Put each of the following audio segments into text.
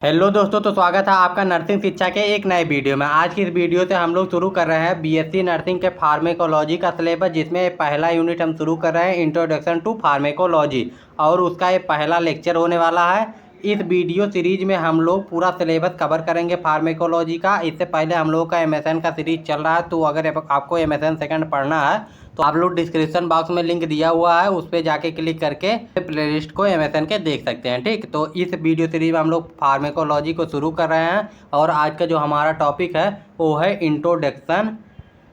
Hello दोस्तों, तो स्वागत है आपका नर्सिंग शिक्षा के एक नए वीडियो में। आज की इस वीडियो से हम लोग शुरू कर रहे हैं बीएससी नर्सिंग के फार्मेकोलॉजी का सिलेबस, जिसमें पहला यूनिट हम शुरू कर रहे हैं इंट्रोडक्शन टू फार्मेकोलॉजी, और उसका ये पहला लेक्चर होने वाला है। इस वीडियो सीरीज में हम लोग पूरा सिलेबस कवर करेंगे फार्मेकोलॉजी का। इससे पहले हम लोगों का एमएसएन का सीरीज चल रहा है, तो अगर आपको एमएसएन सेकंड पढ़ना है तो आप लोग डिस्क्रिप्शन बॉक्स में लिंक दिया हुआ है, उस पर जाके क्लिक करके प्लेलिस्ट को एमएसएन के देख सकते हैं। ठीक, तो इस वीडियो सीरीज में हम लोग फार्मेकोलॉजी को शुरू कर रहे हैं, और आज का जो हमारा टॉपिक है वो है introduction,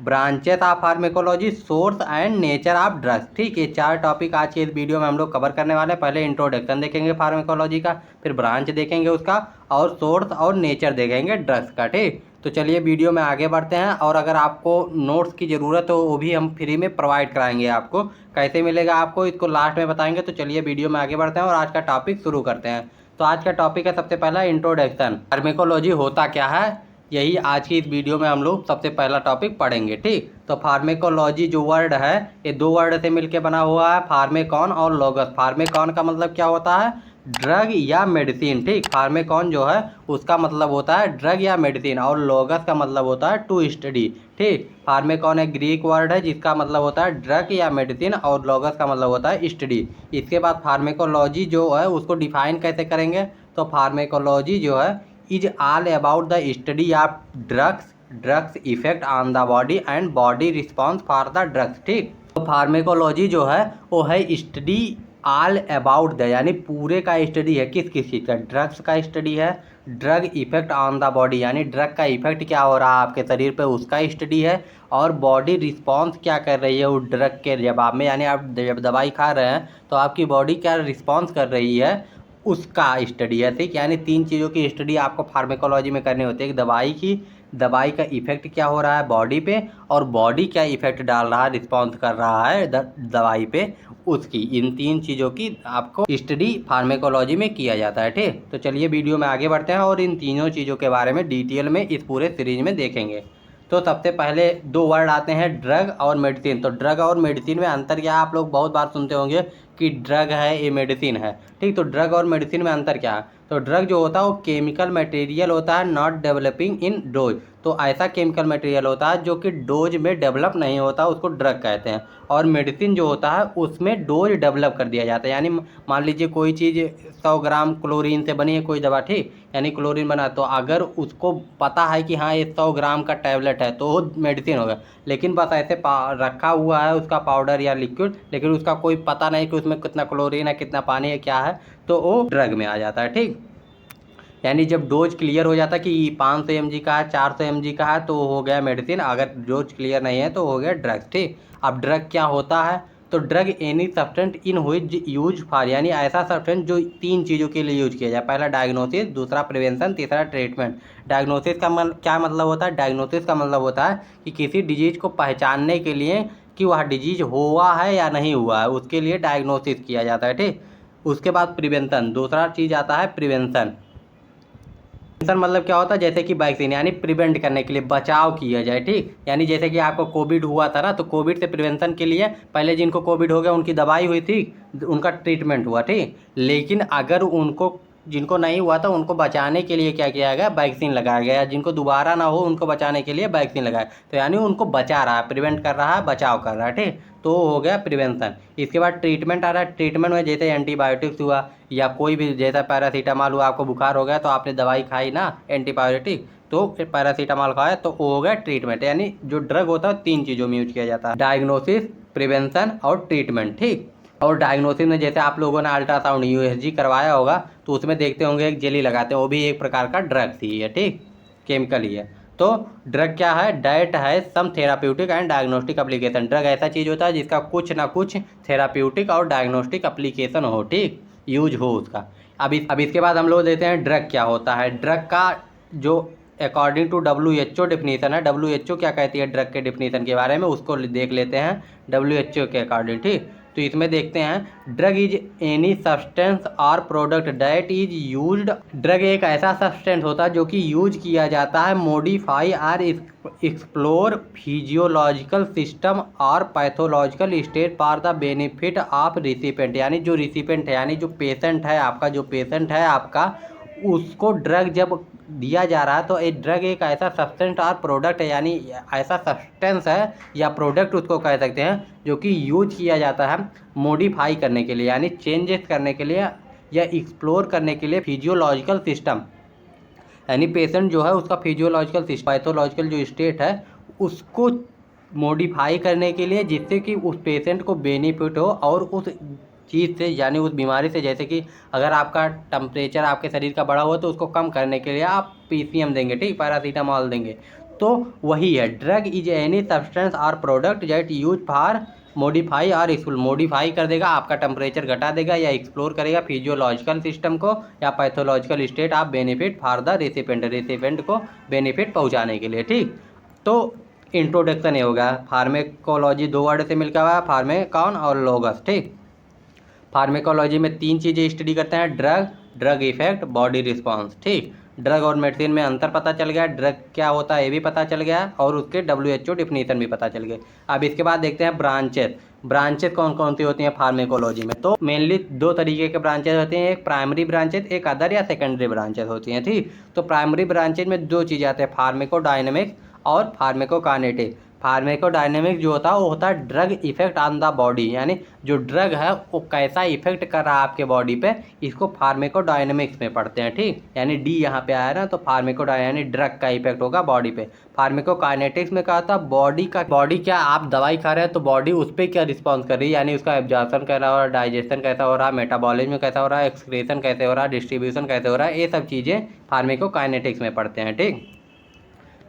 branches of pharmacology, source and nature of drugs. ठीक, ये चार टॉपिक आज के इस वीडियो में हम लोग कवर करने वाले हैं। पहले इंट्रोडक्शन देखेंगे फार्मेकोलॉजी का, फिर ब्रांच देखेंगे उसका, और सोर्स और नेचर देखेंगे ड्रग्स का। ठीक, तो चलिए वीडियो में आगे बढ़ते हैं। और अगर आपको नोट्स की ज़रूरत हो वो भी हम फ्री में प्रोवाइड कराएंगे। आपको कैसे मिलेगा आपको इसको लास्ट में बताएंगे। तो चलिए वीडियो में आगे बढ़ते हैं और आज का टॉपिक शुरू करते हैं। तो आज का टॉपिक है सबसे पहला इंट्रोडक्शन, फार्मेकोलॉजी होता क्या है, यही आज की इस वीडियो में हम लोग सबसे पहला टॉपिक पढ़ेंगे। ठीक, तो फार्मेकोलॉजी जो वर्ड है ये दो वर्ड से मिलकर बना हुआ है, फार्मेकॉन और लोगस। फार्मेकॉन का मतलब क्या होता है, ड्रग या मेडिसिन। ठीक, फार्मेकॉन जो है उसका मतलब होता है ड्रग या मेडिसिन, और लोगस का मतलब होता है टू स्टडी। ठीक, फार्मेकॉन एक ग्रीक वर्ड है जिसका मतलब होता है ड्रग या मेडिसिन, और लोगस का मतलब होता है स्टडी। इसके बाद फार्मेकोलॉजी जो है उसको डिफाइन कैसे करेंगे, तो फार्मेकोलॉजी जो है is all about the study of drugs effect on the body and body response for the drugs. ठीक, तो फार्मेकोलॉजी जो है वो है स्टडी ऑल अबाउट द, यानी पूरे का स्टडी है। किस किस चीज़ का, ड्रग्स का स्टडी है, drug effect on the body यानी ड्रग का इफेक्ट क्या हो रहा है आपके शरीर पे उसका स्टडी है, और बॉडी रिस्पॉन्स क्या कर रही है उस ड्रग के जवाब में, यानी आप जब दवाई खा रहे हैं तो आपकी बॉडी क्या रिस्पॉन्स कर रही है उसका स्टडी है। ठीक, यानी तीन चीज़ों की स्टडी आपको फार्मेकोलॉजी में करनी होती है। एक दवाई का इफेक्ट क्या हो रहा है बॉडी पे, और बॉडी क्या इफेक्ट डाल रहा है, रिस्पॉन्स कर रहा है दवाई पे उसकी। इन तीन चीज़ों की आपको स्टडी फार्मेकोलॉजी में किया जाता है। ठीक, तो चलिए वीडियो में आगे बढ़ते हैं और इन तीनों चीज़ों के बारे में डिटेल में इस पूरे सीरीज में देखेंगे। तो सबसे पहले दो वर्ड आते हैं ड्रग और मेडिसिन। तो ड्रग और मेडिसिन में अंतर क्या है, आप लोग बहुत बार सुनते होंगे कि ड्रग है ये मेडिसिन है। ठीक, तो ड्रग और मेडिसिन में अंतर क्या है, तो ड्रग जो होता है वो केमिकल मटेरियल होता है नॉट डेवलपिंग इन डोज। तो ऐसा केमिकल मटेरियल होता है जो कि डोज में डेवलप नहीं होता, उसको ड्रग कहते हैं। और मेडिसिन जो होता है उसमें डोज डेवलप कर दिया जाता है, यानी मान लीजिए कोई चीज़ 100 ग्राम क्लोरीन से बनी है कोई दवा। ठीक, यानी क्लोरीन बना, तो अगर उसको पता है कि हाँ ये 100 ग्राम का टैबलेट है तो वो मेडिसिन होगा। लेकिन बस ऐसे रखा हुआ है उसका पाउडर या लिक्विड, लेकिन उसका कोई पता नहीं कि उसमें कितना क्लोरीन है कितना पानी है क्या है, तो वो ड्रग में आ जाता है। ठीक, यानी जब डोज क्लियर हो जाता है कि 500 mg का है 400 mg का है तो हो गया मेडिसिन, अगर डोज क्लियर नहीं है तो हो गया ड्रग। ठीक, अब ड्रग क्या होता है, तो drug any substance in which use for, यानी ऐसा सब्सटेंस जो तीन चीज़ों के लिए यूज किया जाए। पहला डायग्नोसिस, दूसरा प्रिवेंशन, तीसरा ट्रीटमेंट। डायग्नोसिस का क्या मतलब होता है, डायग्नोसिस का मतलब होता है कि किसी डिजीज़ को पहचानने के लिए कि वह डिजीज हुआ है या नहीं हुआ है, उसके लिए डायग्नोसिस किया जाता है। ठीक, उसके बाद प्रिवेंशन, दूसरा चीज़ आता है प्रिवेंशन। प्रिवेंशन मतलब क्या होता है, जैसे कि वैक्सीन, यानी प्रिवेंट करने के लिए बचाव किया जाए। ठीक, यानी जैसे कि आपको कोविड हुआ था ना, तो कोविड से प्रिवेंशन के लिए पहले जिनको कोविड हो गया उनकी दवाई हुई थी, उनका ट्रीटमेंट हुआ। ठीक, लेकिन अगर उनको जिनको नहीं हुआ था उनको बचाने के लिए क्या किया गया, वैक्सीन लगाया गया, जिनको दोबारा ना हो उनको बचाने के लिए वैक्सीन लगाया, तो यानी उनको बचा रहा है, प्रिवेंट कर रहा है, बचाव कर रहा है। ठीक, तो हो गया प्रिवेंशन। इसके बाद ट्रीटमेंट आ रहा है। ट्रीटमेंट में जैसे एंटीबायोटिक्स हुआ, या कोई भी जैसा पैरासीटामॉल हुआ, आपको बुखार हो गया तो आपने दवाई खाई ना एंटीबायोटिक, तो पैरासीटामॉल खाया तो वो हो गया ट्रीटमेंट। यानी जो ड्रग होता है तीन चीज़ों में यूज किया जाता है, डायग्नोसिस, प्रिवेंशन और ट्रीटमेंट। ठीक, और डायग्नोसिस में जैसे आप लोगों ने अल्ट्रासाउंड यूएसजी करवाया होगा तो उसमें देखते होंगे एक जेली लगाते हैं, वो भी एक प्रकार का ड्रग ही है। ठीक, केमिकल ही है। तो ड्रग क्या है, डाइट है some therapeutic and diagnostic application. Drug ऐसा चीज़ होता है जिसका कुछ ना कुछ थेराप्यूटिक और डायग्नोस्टिक एप्लीकेशन हो। ठीक, यूज हो उसका। अब इसके बाद हम लोग देखते हैं ड्रग क्या होता है। ड्रग का जो अकॉर्डिंग टू WHO डेफिनेशन है, WHO क्या कहती है ड्रग के डेफिनेशन के बारे में, उसको देख लेते हैं WHO के अकॉर्डिंग। ठीक, तो इसमें देखते हैं ड्रग इज एनी सब्सटेंस और product that is used. Drug एक ऐसा सब्सटेंस होता है जो कि यूज किया जाता है मॉडिफाई और एक्सप्लोर फिजियोलॉजिकल सिस्टम और pathological state for the benefit of recipient. यानी जो रिसिपेंट है, यानी जो पेशेंट है आपका उसको ड्रग जब दिया जा रहा है तो एक ड्रग एक ऐसा सब्सटेंस और प्रोडक्ट है, यानी ऐसा सब्सटेंस है या प्रोडक्ट उसको कह सकते हैं जो कि यूज किया जाता है मॉडिफाई करने के लिए, यानी चेंजेस करने के लिए या एक्सप्लोर करने के लिए फिजियोलॉजिकल सिस्टम, यानी पेशेंट जो है उसका फिजियोलॉजिकल सिस्टम पैथोलॉजिकल जो स्टेट है उसको मॉडिफाई करने के लिए, जिससे कि उस पेशेंट को बेनिफिट हो और उस चीज़ से यानी उस बीमारी से, जैसे कि अगर आपका टेम्परेचर आपके शरीर का बढ़ा हुआ तो उसको कम करने के लिए आप पीसीएम देंगे, ठीक, पैरासीटामॉल देंगे। तो वही है, ड्रग इज एनी सब्सटेंस और product that use for modify और एक्सप्लोर, मॉडिफाई कर देगा, आपका टेम्परेचर घटा देगा या एक्सप्लोर करेगा फिजियोलॉजिकल सिस्टम को या पैथोलॉजिकल स्टेट आप बेनिफिट फॉर द रेसिपेंट को बेनिफिट पहुंचाने के लिए, ठीक। तो इंट्रोडक्शन ये होगा। फार्मेकोलॉजी 2 वर्ड से मिलकर हुआ है, फार्मेकॉन और लोगस, ठीक। फार्मेकोलॉजी में 3 चीज़ें स्टडी करते हैं, ड्रग इफेक्ट, बॉडी रिस्पॉन्स, ठीक। ड्रग और मेडिसिन में अंतर पता चल गया, ड्रग क्या होता है ये भी पता चल गया और उसके WHO डिफिनीशन भी पता चल गए। अब इसके बाद देखते हैं ब्रांचेस कौन कौन सी होती हैं फार्मेकोलॉजी में। तो मेनली 2 तरीके के ब्रांचेस होते हैं, एक प्राइमरी ब्रांचेस, एक अदर या सेकेंडरी ब्रांचेस होती हैं, ठीक। तो प्राइमरी ब्रांचेज में 2 चीज़ें आते हैं, फार्मेकोडायनेमिक्स और फार्मेकोकाइनेटिक्स। फार्मेकोडायनेमिक्स जो होता है वो होता है drug effect on the body, यानी जो ड्रग है वो कैसा इफेक्ट कर रहा है आपके बॉडी पे, इसको फार्मेकोडायनेमिक्स में पढ़ते हैं, ठीक। यानी डी यहाँ पे आया ना, तो यानी ड्रग का इफेक्ट होगा बॉडी पे। फार्मेकोकाइनेटिक्स में कहा था बॉडी क्या आप दवाई खा रहे हैं तो बॉडी उस पर क्या रिस्पॉन्स कर रही है, यानी उसका एब्जॉर्प्शन कैसा हो रहा है, डाइजेशन कैसा हो रहा है, मेटाबॉलिज्म कैसा हो रहा है, एक्सक्रीशन कैसे हो रहा है, डिस्ट्रीब्यूशन कैसे हो रहा है, ये सब चीज़ें फार्मेकोकाइनेटिक्स में पढ़ते हैं, ठीक।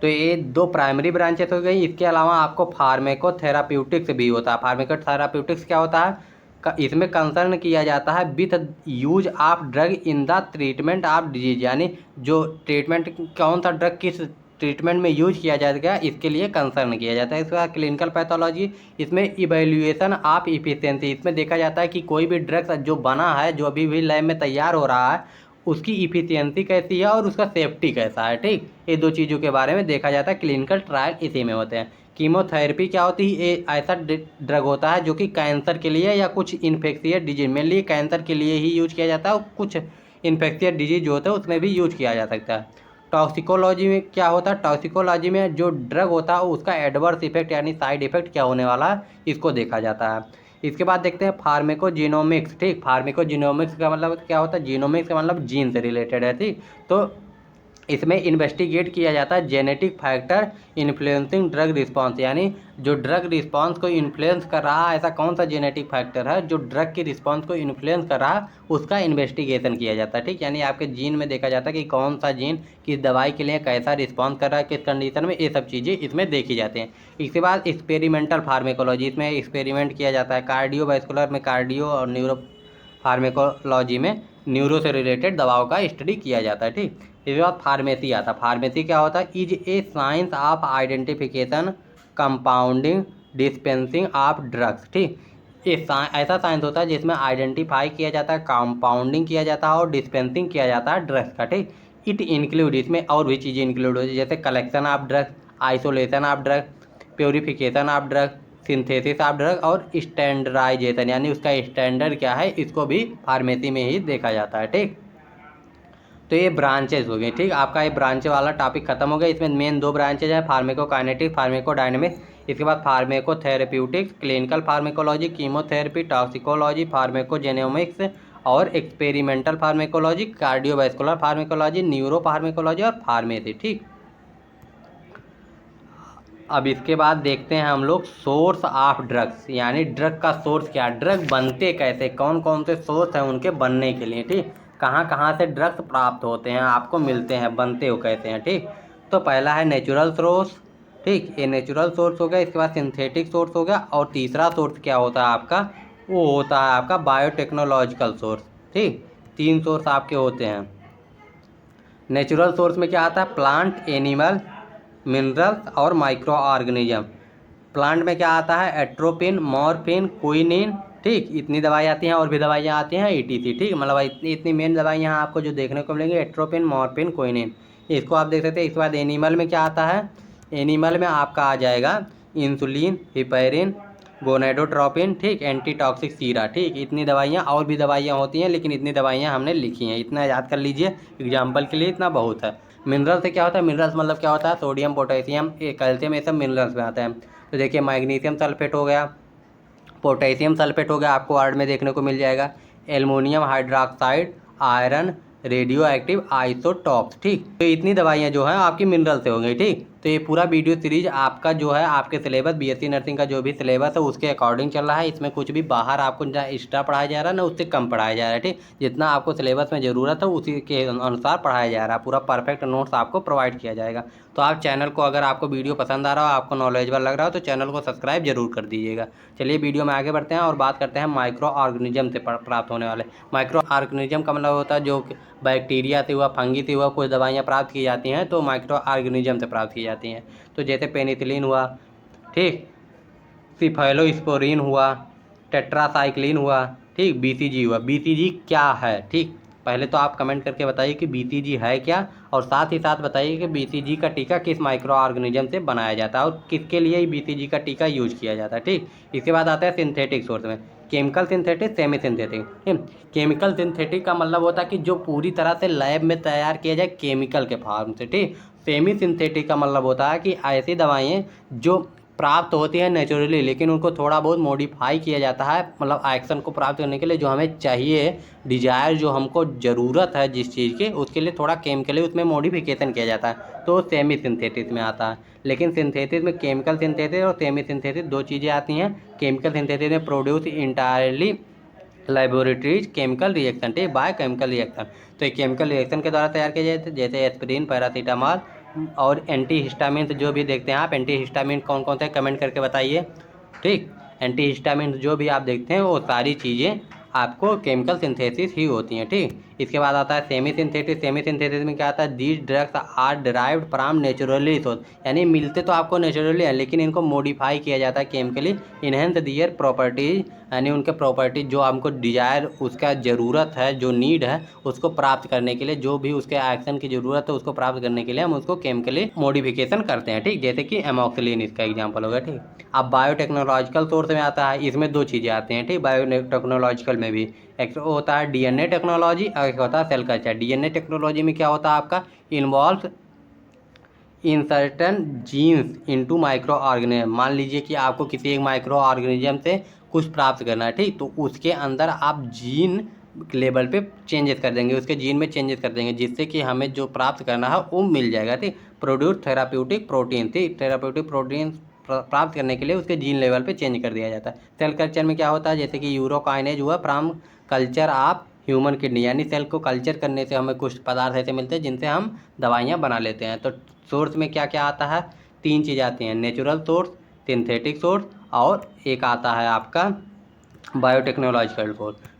तो ये 2 प्राइमरी ब्रांचेस हो गई। इसके अलावा आपको फार्मेकोथेराप्यूटिक्स भी होता है। फार्मेकोथेराप्यूटिक्स क्या होता है, इसमें कंसर्न किया जाता है with use of drug in the treatment of disease, यानी जो ट्रीटमेंट कौन सा ड्रग किस ट्रीटमेंट में यूज किया जाएगा इसके लिए कंसर्न किया जाता है। इसके बाद क्लिनिकल पैथोलॉजी, इसमें इवेल्युएशन ऑफ इफिशियंसी, इसमें देखा जाता है कि कोई भी ड्रग जो बना है, जो अभी भी लैब में तैयार हो रहा है, उसकी इफिशियंसी कैसी है और उसका सेफ्टी कैसा है, ठीक। ये 2 चीज़ों के बारे में देखा जाता है, क्लिनिकल ट्रायल इसी में होते हैं। कीमोथेरेपी क्या होती है, ये ऐसा ड्रग होता है जो कि कैंसर के लिए या कुछ इन्फेक्शियस डिजीज, मेनली कैंसर के लिए ही यूज किया जाता है और कुछ इन्फेक्शियस डिजीज जो होता है उसमें भी यूज किया जा सकता है। टॉक्सिकोलॉजी में क्या होता है, टॉक्सिकोलॉजी में जो ड्रग होता है उसका एडवर्स इफेक्ट यानी साइड इफेक्ट क्या होने वाला है इसको देखा जाता है। इसके बाद देखते हैं फार्मेकोजीनोमिक्स, ठीक। फार्मेकोजीनोमिक्स का मतलब क्या होता है, जीनोमिक्स का मतलब जीन से रिलेटेड है, ठीक। तो इसमें इन्वेस्टिगेट किया जाता है genetic factor influencing drug response, यानी जो ड्रग रिस्पांस को इन्फ्लुएंस कर रहा है ऐसा कौन सा जेनेटिक फैक्टर है जो ड्रग की रिस्पांस को इन्फ्लुएंस कर रहा है, उसका इन्वेस्टिगेशन किया जाता है, ठीक। यानी आपके जीन में देखा जाता है कि कौन सा जीन किस दवाई के लिए कैसा रिस्पॉन्स कर रहा है, किस कंडीशन में, ये सब चीज़ें इसमें देखी जाती हैं। इसके बाद एक्सपेरिमेंटल फार्मेकोलॉजी, इसमें एक्सपेरिमेंट किया जाता है। कार्डियोवैस्कुलर में कार्डियो और न्यूरो फार्मेकोलॉजी में न्यूरो से रिलेटेड दवाओं का स्टडी किया जाता है, ठीक। इसके बाद फार्मेसी आता है। फार्मेसी क्या होता है, is a science of identification compounding dispensing of drugs, ठीक। ये ऐसा साइंस होता है जिसमें आइडेंटिफाई किया जाता है, कंपाउंडिंग किया जाता है और डिस्पेंसिंग किया जाता है ड्रग्स का, ठीक। इट इंक्लूड, इसमें और भी चीज़ें इंक्लूड होती है जैसे collection of drugs, isolation of drug, purification of drug, synthesis of drug और स्टैंडर्डाइजेशन, यानी उसका स्टैंडर्ड क्या है इसको भी फार्मेसी में ही देखा जाता है, ठीक। तो ये ब्रांचेज हो गई, ठीक। आपका ये ब्रांच वाला टॉपिक खत्म हो गया। इसमें मेन 2 ब्रांचेज है, फार्मेकोकाइनेटिक्स, फार्मेकोडायनेमिक्स। इसके बाद फार्मेकोथेरेप्यूटिक्स, क्लिनिकल फार्मेकोलॉजी, कीमोथेरेपी, टॉक्सिकोलॉजी, फार्मेकोजेनोमिक्स और experimental pharmacology, cardiovascular pharmacology, neuro pharmacology और फार्मेसी, ठीक। अब इसके बाद देखते हैं हम लोग सोर्स ऑफ ड्रग्स, यानी ड्रग का सोर्स क्या, ड्रग बनते कैसे, कौन कौन से सोर्स हैं उनके बनने के लिए, ठीक। कहाँ कहाँ से ड्रग्स प्राप्त होते हैं, आपको मिलते हैं, बनते हो कैसे हैं, ठीक। तो पहला है नेचुरल सोर्स, ठीक, ये नेचुरल सोर्स हो गया। इसके बाद सिंथेटिक सोर्स हो गया और तीसरा सोर्स क्या होता है आपका, वो होता है आपका बायोटेक्नोलॉजिकल सोर्स, ठीक। 3 सोर्स आपके होते हैं। नेचुरल सोर्स में क्या आता है, प्लांट, एनिमल, मिनरल्स और माइक्रो ऑर्गेनिज्म। प्लांट में क्या आता है, एट्रोपिन, मॉर्फिन, क्विनिन, ठीक, इतनी दवाई आती हैं और भी दवाइयाँ आती हैं ETC, ठीक। मतलब इतनी मेन दवाइयाँ आपको जो देखने को मिलेंगी, एट्रोपिन, मॉर्फिन, क्विनिन, इसको आप देख सकते हैं। इसके बाद एनिमल में क्या आता है, एनिमल में आपका आ जाएगा इंसुलिन, हिपैरिन, गोनेडोट्रोपिन, ठीक, एंटीटॉक्सिक सीरा, ठीक। इतनी दवाइयाँ, और भी दवाइयाँ होती हैं लेकिन इतनी दवाइयाँ हमने लिखी हैं, इतना याद कर लीजिए एग्जाम्पल के लिए, इतना बहुत है। मिनरल से क्या होता है, मिनरल्स मतलब क्या होता है, सोडियम, पोटेशियम, कैल्शियम, ये सब मिनरल्स में आता है। तो देखिए मैग्नीशियम सल्फेट हो गया, पोटेशियम सल्फेट हो गया, आपको वर्ड में देखने को मिल जाएगा, aluminium hydroxide, iron, radio active isotopes, ठीक। तो इतनी दवाइयाँ जो हैं आपकी मिनरल से हो गई, ठीक। तो ये पूरा वीडियो सीरीज आपका जो है, आपके सिलेबस बीएससी नर्सिंग का जो भी सिलेबस है उसके अकॉर्डिंग चल रहा है। इसमें कुछ भी बाहर आपको ना एक्स्ट्रा पढ़ाया जा रहा है ना उससे कम पढ़ाया जा रहा है, ठीक। जितना आपको सिलेबस में ज़रूरत है उसी के अनुसार पढ़ाया जा रहा है, पूरा परफेक्ट नोट्स आपको प्रोवाइड किया जाएगा। तो आप चैनल को, अगर आपको वीडियो पसंद आ रहा हो, आपको नॉलेजेबल लग रहा हो, तो चैनल को सब्सक्राइब जरूर कर दीजिएगा। चलिए वीडियो में आगे बढ़ते हैं और बात करते हैं माइक्रो ऑर्गेनिज्म से प्राप्त होने वाले। माइक्रो ऑर्गेनिज्म का मतलब होता है जो बैक्टीरिया से हुआ, फंगी से हुआ कुछ दवाइयाँ प्राप्त की जाती हैं, तो माइक्रो ऑर्गेनिज्म से प्राप्त की जाती हैं। तो जैसे पेनिसिलिन हुआ, ठीक, सिफेलोस्पोरिन हुआ, टेट्रासाइक्लिन हुआ, ठीक, बीसीजी हुआ। बीसीजी क्या है, ठीक, पहले तो आप कमेंट करके बताइए कि बीसीजी है क्या, और साथ ही साथ बताइए कि बीसीजी का टीका किस माइक्रो ऑर्गेनिज्म से बनाया जाता है और किसके लिए बीसीजी का टीका यूज किया जाता है, ठीक। इसके बाद आता है सिंथेटिक सोर्स में, केमिकल सिंथेटिक, सेमी सिंथेटिक, ठीक। केमिकल सिंथेटिक का मतलब होता है कि जो पूरी तरह से लैब में तैयार किया जाए केमिकल के फॉर्म से, ठीक। सेमी सिंथेटिक का मतलब होता है कि ऐसी दवाएं जो प्राप्त होती है नेचुरली, लेकिन उनको थोड़ा बहुत मॉडिफाई किया जाता है, मतलब एक्शन को प्राप्त करने के लिए जो हमें चाहिए, डिजायर जो हमको ज़रूरत है जिस चीज़ की, उसके लिए थोड़ा केमिकली उसमें मॉडिफिकेशन किया जाता है, तो सेमी सिंथेटिक में आता है। लेकिन सिंथेटिक में केमिकल सिंथेटिक और सेमी सिंथेटिक दो चीज़ें आती हैं। केमिकल सिंथेटिक में produce entirely laboratories chemical reaction, ठीक, बाय केमिकल रिएक्शन। तो ये केमिकल रिएक्शन के द्वारा तैयार किए जाते हैं, जैसे एस्पिरिन, पैरासीटामॉल और एंटी हिस्टामिन जो भी देखते हैं आप। एंटी हिस्टामिन कौन कौन से कमेंट करके बताइए, ठीक। एंटी हिस्टामिन जो भी आप देखते हैं वो सारी चीज़ें आपको केमिकल सिंथेसिस ही होती हैं, ठीक। इसके बाद आता है सेमी सिंथेटिक। सेमी सिंथेटिस में क्या आता है, these drugs are derived from naturally source, यानी मिलते तो आपको नेचुरली हैं लेकिन इनको मॉडिफाई किया जाता है केमिकली, इनहेंस दियर प्रॉपर्टीज, यानी उनके प्रॉपर्टीज जो हमको डिजायर, उसका ज़रूरत है, जो नीड है उसको प्राप्त करने के लिए, जो भी उसके एक्शन की ज़रूरत है उसको प्राप्त करने के लिए हम उसको केमिकली मॉडिफिकेशन करते हैं, ठीक। जैसे कि एमॉक्सिलिन इसका एग्जाम्पल होगा, ठीक। अब बायोटेक्नोलॉजिकल सोर्स में आता है, इसमें दो चीज़ें आती हैं, ठीक। बायोटेक्नोलॉजिकल में भी एक तो होता है डीएनए टेक्नोलॉजी और एक होता है सेल कल्चर। डीएनए टेक्नोलॉजी में क्या होता है आपका, involve insertion genes into micro organism. मान लीजिए कि आपको किसी एक माइक्रो ऑर्गेनिज्म से कुछ प्राप्त करना है, ठीक, तो उसके अंदर आप जीन लेवल पे चेंजेस कर देंगे, उसके जीन में चेंजेस कर देंगे, जिससे कि हमें जो प्राप्त करना है वो मिल जाएगा, ठीक। प्रोड्यूस थेराप्यूटिक प्रोटीन, ठीक, थेराप्यूटिक प्रोटीन प्राप्त करने के लिए उसके जीन लेवल पे चेंज कर दिया जाता है। सेल कल्चर में क्या होता है, जैसे कि यूरोकाइनेज हुआ from culture of human kidney, यानी सेल को कल्चर करने से हमें कुछ पदार्थ ऐसे मिलते हैं जिनसे हम दवाइयाँ बना लेते हैं। तो सोर्स में क्या क्या आता है, तीन चीज़ आती हैं, नेचुरल सोर्स, सिंथेटिक सोर्स और एक आता है आपका बायोटेक्नोलॉजिकल सोर्स।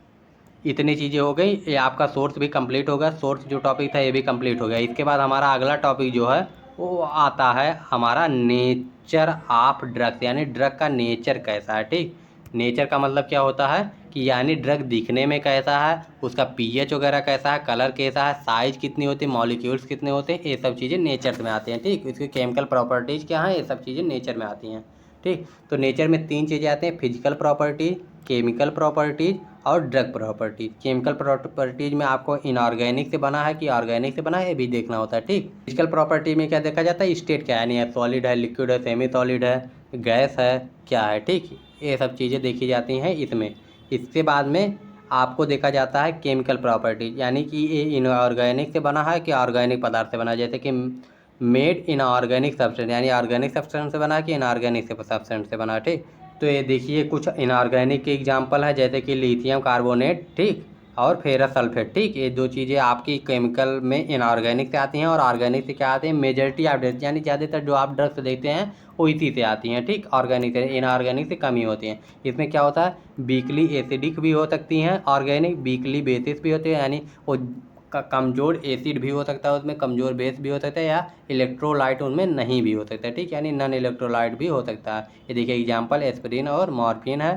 इतनी चीज़ें हो गई, ये आपका सोर्स भी कंप्लीट होगा, सोर्स जो टॉपिक था ये भी कंप्लीट हो गया। इसके बाद हमारा अगला टॉपिक जो है वो आता है हमारा नेचर ऑफ ड्रग्स, यानी ड्रग का नेचर कैसा है, ठीक। नेचर का मतलब क्या होता है कि यानी ड्रग दिखने में कैसा है, उसका पीएच वगैरह कैसा है, कलर कैसा है, साइज कितनी होती है, मॉलिक्यूल्स कितने होते हैं, ये सब चीज़ें नेचर में आती हैं, ठीक। इसकी केमिकल प्रॉपर्टीज़ क्या हैं, ये सब चीज़ें नेचर में आती हैं, ठीक। तो नेचर में तीन चीज़ें आती हैं, फिजिकल प्रॉपर्टीज, केमिकल प्रॉपर्टीज और ड्रग प्रॉपर्टीज। केमिकल प्रॉपर्टीज में आपको इनऑर्गेनिक से बना है कि ऑर्गेनिक से बना है ये भी देखना होता है, ठीक। फिजिकल प्रॉपर्टी में क्या देखा जाता है, स्टेट क्या है, यानी सॉलिड है, लिक्विड है, सेमी सॉलिड है, गैस है, क्या है, ठीक। ये सब चीज़ें देखी जाती हैं इसमें। इसके बाद में आपको देखा जाता है केमिकल प्रॉपर्टीज, यानी कि ये इनऑर्गेनिक से बना है कि ऑर्गेनिक पदार्थ से बना है, जैसे कि मेड इन ऑर्गेनिक सब्सटेंस, यानी ऑर्गेनिक सब्सटेंस से बना कि इनऑर्गेनिक सब्सटेंस से बना, ठीक। तो ये देखिए कुछ इनऑर्गेनिक के एग्जांपल है, जैसे कि लिथियम कार्बोनेट, ठीक, और फेरस सल्फेट, ठीक। ये दो चीज़ें आपकी केमिकल में इनऑर्गेनिक से आती हैं और ऑर्गेनिक से क्या आते हैं, मेजॉरिटी ऑफ ड्रग्स, यानी ज़्यादातर जो आप ड्रग्स देखते हैं वो इसी से आती हैं, ठीक। ऑर्गेनिक से, इनऑर्गेनिक से कम ही होती हैं। इसमें क्या होता है, वीकली एसिडिक भी हो सकती हैं ऑर्गेनिक, वीकली बेसिस भी होते हैं, यानी वो कमज़ोर एसिड भी हो सकता है उसमें, कमज़ोर बेस भी हो सकता है, या इलेक्ट्रोलाइट उनमें नहीं भी हो सकता है, ठीक, यानी नॉन इलेक्ट्रोलाइट भी हो सकता है। ये देखिए एग्जांपल एस्पिरिन और मॉर्फिन है,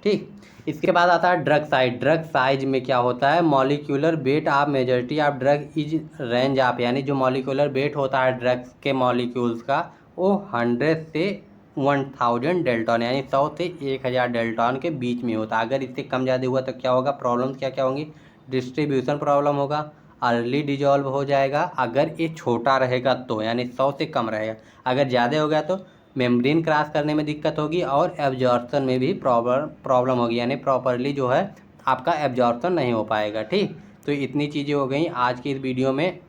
ठीक। इसके बाद आता है ड्रग साइज। ड्रग साइज में क्या होता है, molecular weight of majority of drug is range of, यानी जो मॉलिक्यूलर वेट होता है ड्रग्स के मॉलिक्यूल्स का वो 100 से 1000 डेल्टॉन, यानी 100 से 1000 डेल्टॉन के बीच में होता है। अगर इससे कम ज़्यादा हुआ तो क्या होगा, प्रॉब्लम्स क्या क्या होंगी, डिस्ट्रीब्यूशन प्रॉब्लम होगा, अर्ली डिजॉल्व हो जाएगा अगर ये छोटा रहेगा तो, यानी 100 से कम रहेगा। अगर ज़्यादा हो गया तो मेम्ब्रेन क्रॉस करने में दिक्कत होगी और एब्जॉर्प्शन में भी प्रॉब्लम होगी, यानी प्रॉपरली जो है आपका एब्जॉर्प्शन नहीं हो पाएगा। ठीक, तो इतनी चीज़ें हो गई आज की इस वीडियो में।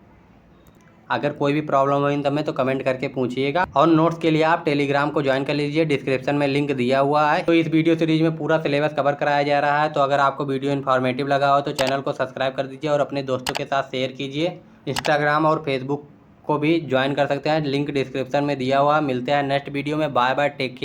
अगर कोई भी प्रॉब्लम हो इन सब में तो कमेंट करके पूछिएगा, और नोट्स के लिए आप टेलीग्राम को ज्वाइन कर लीजिए, डिस्क्रिप्शन में लिंक दिया हुआ है। तो इस वीडियो सीरीज में पूरा सिलेबस कवर कराया जा रहा है। तो अगर आपको वीडियो इन्फॉर्मेटिव लगा हो तो चैनल को सब्सक्राइब कर दीजिए और अपने दोस्तों के साथ शेयर कीजिए। इंस्टाग्राम और फेसबुक को भी ज्वाइन कर सकते हैं, लिंक डिस्क्रिप्शन में दिया हुआ। मिलते हैं नेक्स्ट वीडियो में। Bye bye, take care.